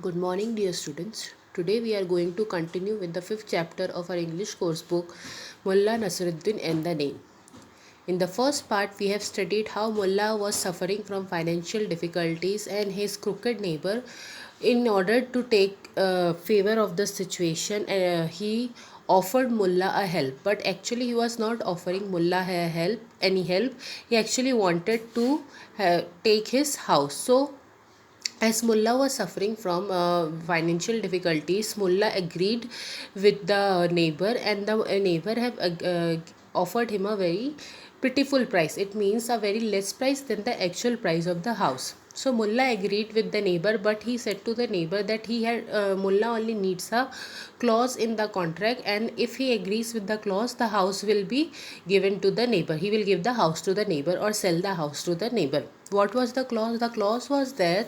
Good morning, dear students. Today we are going to continue with the fifth chapter of our English course book, Mullah Nasreddin and the Name. In the first part, we have studied how Mullah was suffering from financial difficulties and his crooked neighbor, in order to take favor of the situation, he offered Mullah a help. But actually, he was not offering Mullah any help. He actually wanted to take his house. So as Mullah was suffering from financial difficulties, Mullah agreed with the neighbor, and the neighbor have offered him a very pitiful price. It means a very less price than the actual price of the house. So Mullah agreed with the neighbor, but he said to the neighbor that Mullah only needs a clause in the contract, and if he agrees with the clause, the house will be given to the neighbor. He will give the house to the neighbor or sell the house to the neighbor. What was the clause? The clause was there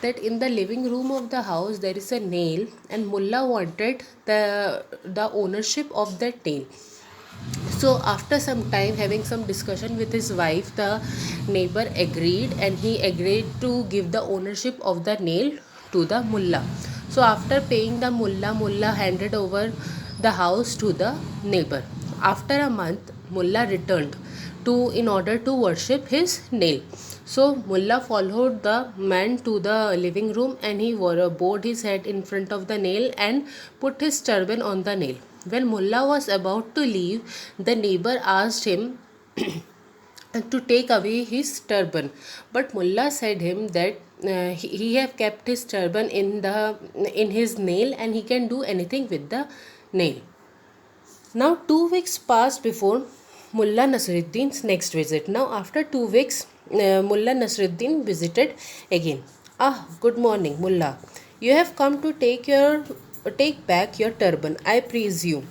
that in the living room of the house there is a nail, and Mullah wanted the ownership of that nail. So after some time, having some discussion with his wife, the neighbor agreed, and he agreed to give the ownership of the nail to the mullah. So after paying the mullah handed over the house to the neighbor. After a month, mullah returned to in order to worship his nail. So Mullah followed the man to the living room, and he bowed his head in front of the nail and put his turban on the nail. When Mullah was about to leave, the neighbor asked him to take away his turban, but Mullah said him that he have kept his turban in his nail, and he can do anything with the nail. Now 2 weeks passed before Mullah Nasreddin's next visit. Now after 2 weeks, Mullah Nasreddin visited again. Good morning, Mullah. You have come to take back your turban, I presume.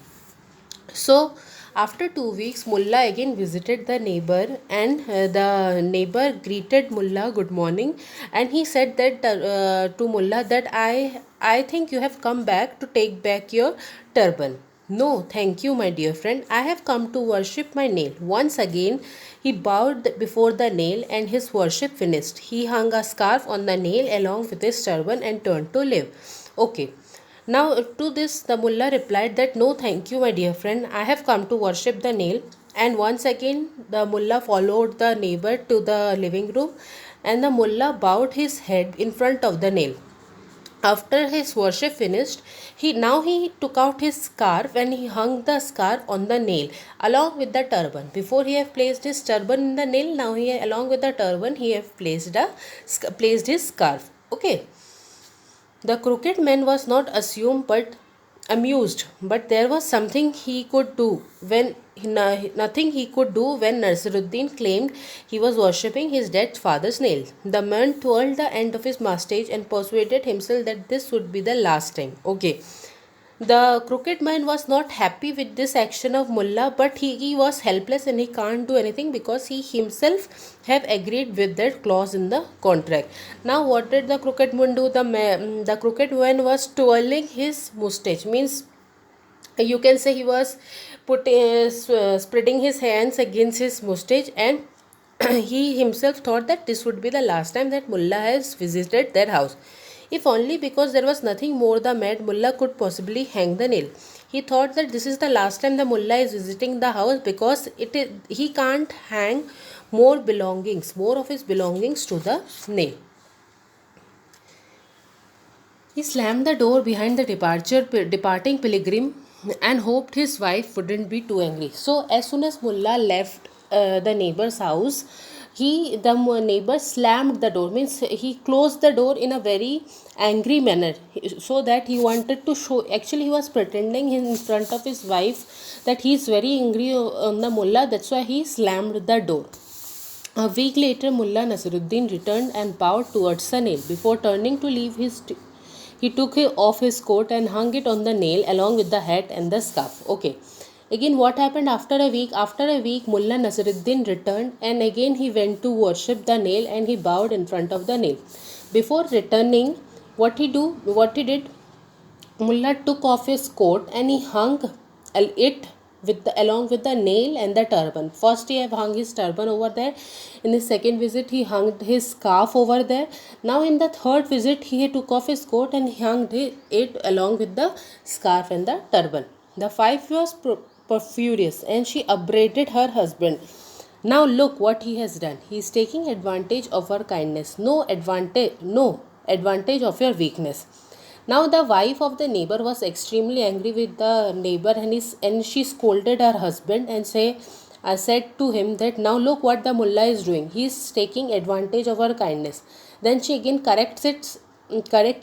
So after 2 weeks, Mullah again visited the neighbor, and the neighbor greeted Mullah good morning, and he said that to Mullah that I think you have come back to take back your turban. No, thank you, my dear friend. I have come to worship my nail. Once again, he bowed before the nail, and his worship finished. He hung a scarf on the nail along with his turban and turned to leave. Okay. Now, to this, the mullah replied that no, thank you, my dear friend. I have come to worship the nail. And once again, the mullah followed the neighbor to the living room, and the mullah bowed his head in front of the nail. After his worship finished, he took out his scarf, and he hung the scarf on the nail along with the turban. Before he have placed his turban in the nail, now he along with the turban he have placed his scarf. Okay. The crooked man was not assumed but amused, but there was something he could do when nothing he could do when Nasruddin claimed he was worshipping his dead father's nail. The man twirled the end of his mustache and persuaded himself that this would be the last time. Okay. The crooked man was not happy with this action of Mullah, but he was helpless and he can't do anything because he himself have agreed with that clause in the contract. Now what did the crooked man do? The crooked man was twirling his mustache, means you can say he was spreading his hands against his mustache, and he himself thought that this would be the last time that Mullah has visited their house. If only because there was nothing more the mad Mullah could possibly hang the nail. He thought that this is the last time the Mullah is visiting the house, because he can't hang more of his belongings to the nail. He slammed the door behind the departing pilgrim and hoped his wife wouldn't be too angry. So as soon as Mullah left the neighbor's house, the neighbor slammed the door, means he closed the door in a very angry manner, so that he wanted to show, actually he was pretending in front of his wife that he is very angry on the Mullah. That's why he slammed the door. A week later, Mullah Nasruddin returned and bowed towards the nail. Before turning to leave he took off his coat and hung it on the nail along with the hat and the scarf. Okay. Again, what happened after a week? After a week, Mullah Nasreddin returned, and again he went to worship the nail, and he bowed in front of the nail. Before returning, what he did? Mullah took off his coat and he hung it along with the nail and the turban. First he have hung his turban over there. In the second visit he hung his scarf over there. Now in the third visit he took off his coat and he hung it along with the scarf and the turban. The wife was furious and she upbraided her husband. Now look what he has done. He is taking advantage of her kindness. No advantage of your weakness. Now the wife of the neighbor was extremely angry with the neighbor, and she scolded her husband and said to him that now look what the mullah is doing. He is taking advantage of her kindness. Then she again corrects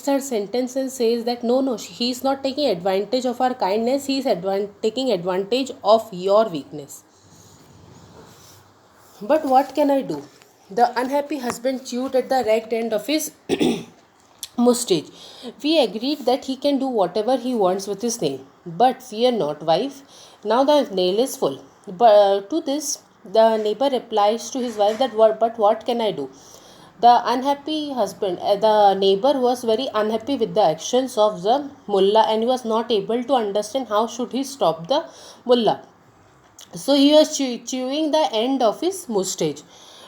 her sentence and says that no, he is not taking advantage of her kindness. He is taking advantage of your weakness. But what can I do? The unhappy husband chewed at the ragged end of his mustache. We agreed that he can do whatever he wants with his nail. But fear not, wife. Now the nail is full. But to this, the neighbor replies to his wife that but what can I do? The unhappy husband, the neighbor was very unhappy with the actions of the mullah and he was not able to understand how should he stop the mullah. So he was chewing the end of his mustache.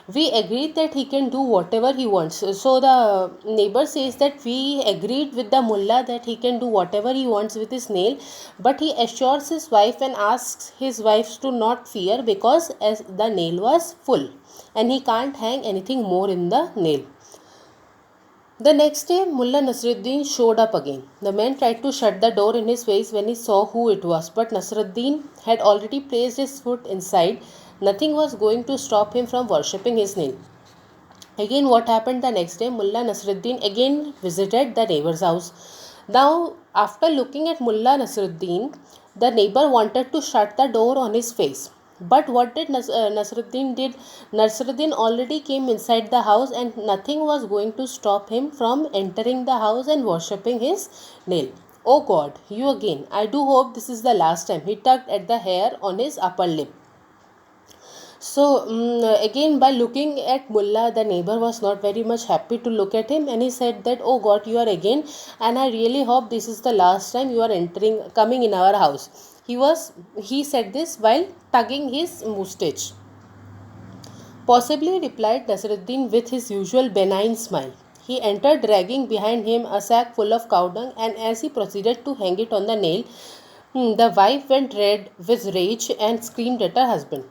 We agreed that he can do whatever he wants. So the neighbor says that we agreed with the mullah that he can do whatever he wants with his nail, but he assures his wife and asks his wife to not fear because as the nail was full and he can't hang anything more in the nail. The next day, Mullah Nasreddin showed up again. The man tried to shut the door in his face when he saw who it was, but Nasreddin had already placed his foot inside. Nothing was going to stop him from worshipping his nail. Again, what happened the next day? Mullah Nasreddin again visited the neighbor's house. Now, after looking at Mullah Nasreddin, the neighbor wanted to shut the door on his face. But what did Nasreddin did? Nasreddin already came inside the house and nothing was going to stop him from entering the house and worshipping his nail. Oh God, you again. I do hope this is the last time. He tugged at the hair on his upper lip. So again by looking at Mullah, the neighbor was not very much happy to look at him and he said that oh God, you are again and I really hope this is the last time you are coming in our house. He said this while tugging his mustache. Possibly, replied Nasreddin with his usual benign smile. He entered dragging behind him a sack full of cow dung and as he proceeded to hang it on the nail, the wife went red with rage and screamed at her husband.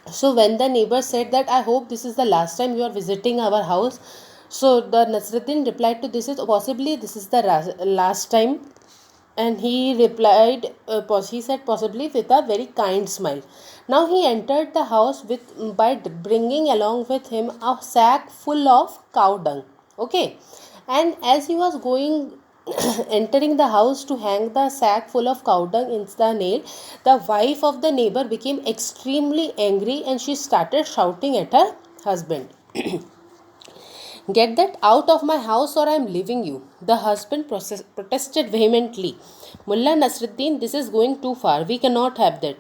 So when the neighbor said that I hope this is the last time you are visiting our house, so the Nasreddin replied to this is the last time, and he replied he said possibly with a very kind smile. Now he entered the house by bringing along with him a sack full of cow dung. Okay, and as he was going entering the house to hang the sack full of cow dung in the nail, the wife of the neighbor became extremely angry and she started shouting at her husband. Get that out of my house or I am leaving you. The husband protested vehemently. Mullah Nasreddin, this is going too far. We cannot have that.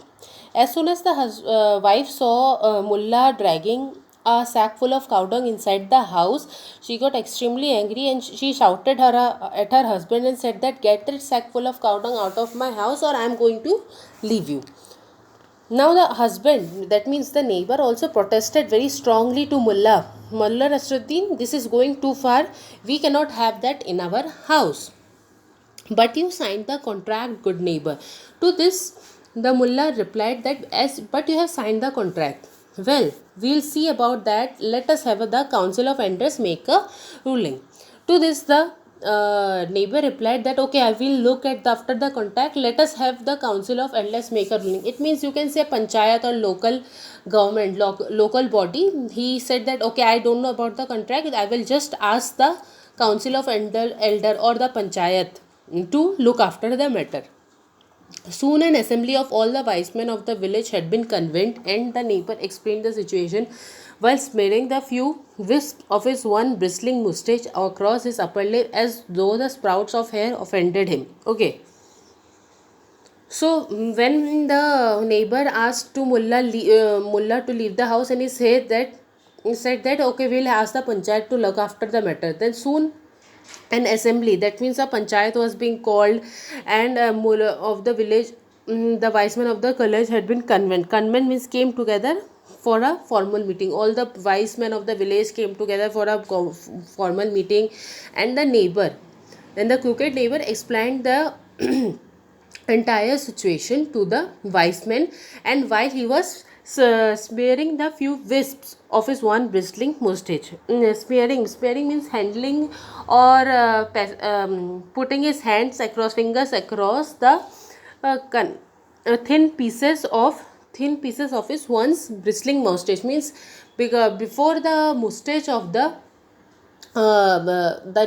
As soon as the wife saw Mullah dragging a sack full of cow dung inside the house, she got extremely angry and she shouted at her husband and said that get that sack full of cow dung out of my house or I am going to leave you. Now the husband, that means the neighbor, also protested very strongly to Mullah. Mullah Nasreddin, this is going too far. We cannot have that in our house. But you signed the contract, good neighbor. To this, the Mullah replied that but you have signed the contract. Well, we'll see about that. Let us have the Council of Elders make a ruling. To this, the neighbor replied that okay, I will look at after the contract. Let us have the Council of Elders make a ruling. It means you can say panchayat or local government, local body. He said that okay, I don't know about the contract. I will just ask the Council of Elder or the panchayat to look after the matter. Soon an assembly of all the wise men of the village had been convened and the neighbor explained the situation while smearing the few wisps of his one bristling mustache across his upper lip as though the sprouts of hair offended him. Okay. So when the neighbor asked to Mullah to leave the house and he said that okay, we'll ask the panchayat to look after the matter. Then soon an assembly, that means a panchayat, was being called and Mullah of the village the wise men of the college had been convened. Convent means came together for a formal meeting. All the wise men of the village came together for a formal meeting, and the neighbor, and the crooked neighbor explained the entire situation to the wise man, and while he was smearing the few wisps of his one bristling mustache. Smearing means handling or putting his hands across, fingers across the thin pieces of his once bristling mustache. Means before the mustache of the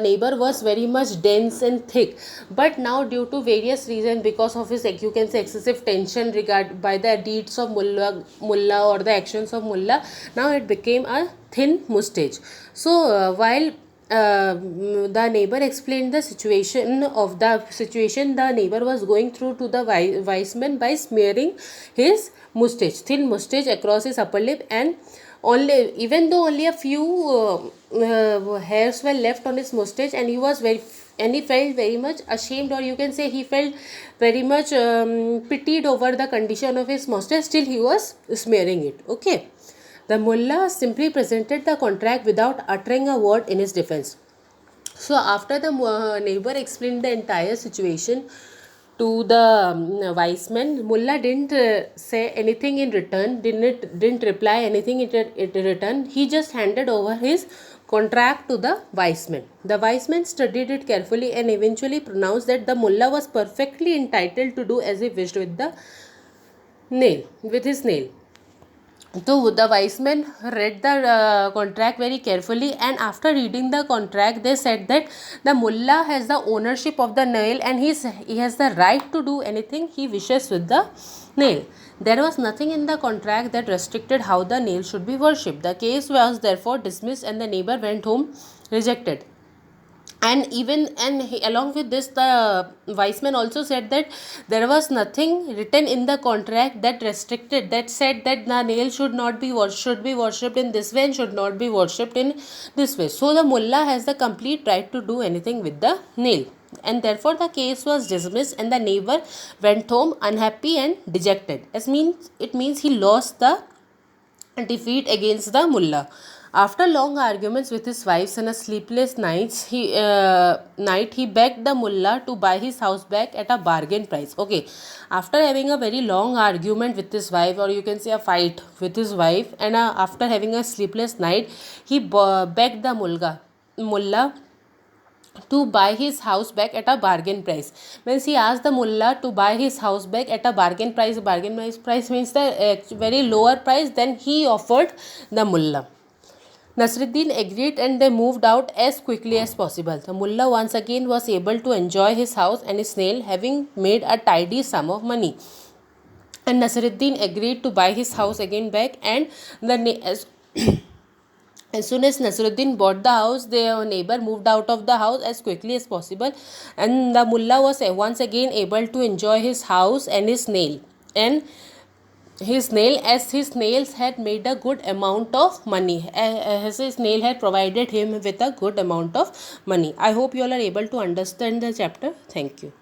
neighbor was very much dense and thick, but now due to various reasons, because of his, you can say, excessive tension regard by the deeds of mullah or the actions of mullah, now it became a thin mustache. So while the neighbor explained the situation the neighbor was going through to the wise man by smearing his thin mustache across his upper lip, and only, even though only a few hairs were left on his mustache, and he felt very much ashamed, or you can say he felt very much pitied over the condition of his mustache, still he was smearing it. Okay, the mullah simply presented the contract without uttering a word in his defense. So after the neighbor explained the entire situation to the wise man, mullah didn't say anything in return, didn't reply anything in return. He just handed over his contract to the wise man. The wise man studied it carefully and eventually pronounced that the mullah was perfectly entitled to do as he wished with his nail. So the wise men read the contract very carefully, and after reading the contract, they said that the mullah has the ownership of the nail, and he has the right to do anything he wishes with the nail. There was nothing in the contract that restricted how the nail should be worshipped. The case was therefore dismissed, and the neighbor went home rejected. And along with this, the wise man also said that there was nothing written in the contract that said that the nail should be worshipped in this way and should not be worshipped in this way. So the mullah has the complete right to do anything with the nail, and therefore the case was dismissed, and the neighbor went home unhappy and dejected. It means he lost the defeat against the mullah. After long arguments with his wives and a sleepless he begged the mullah to buy his house back at a bargain price. Okay, after having a very long argument with his wife, or you can say a fight with his wife, and after having a sleepless night, he begged the mullah to buy his house back at a bargain price. Means he asked the mullah to buy his house back at a bargain price. Bargain price means the very lower price than he offered the mullah. Nasreddin agreed, and they moved out as quickly as possible. The mullah once again was able to enjoy his house and his nail, having made a tidy sum of money. And Nasreddin agreed to buy his house again back, and as soon as Nasreddin bought the house, their neighbor moved out of the house as quickly as possible, and the mullah was once again able to enjoy his house and his nail. As his nails had made a good amount of money, as his nail had provided him with a good amount of money. I hope you all are able to understand the chapter. Thank you.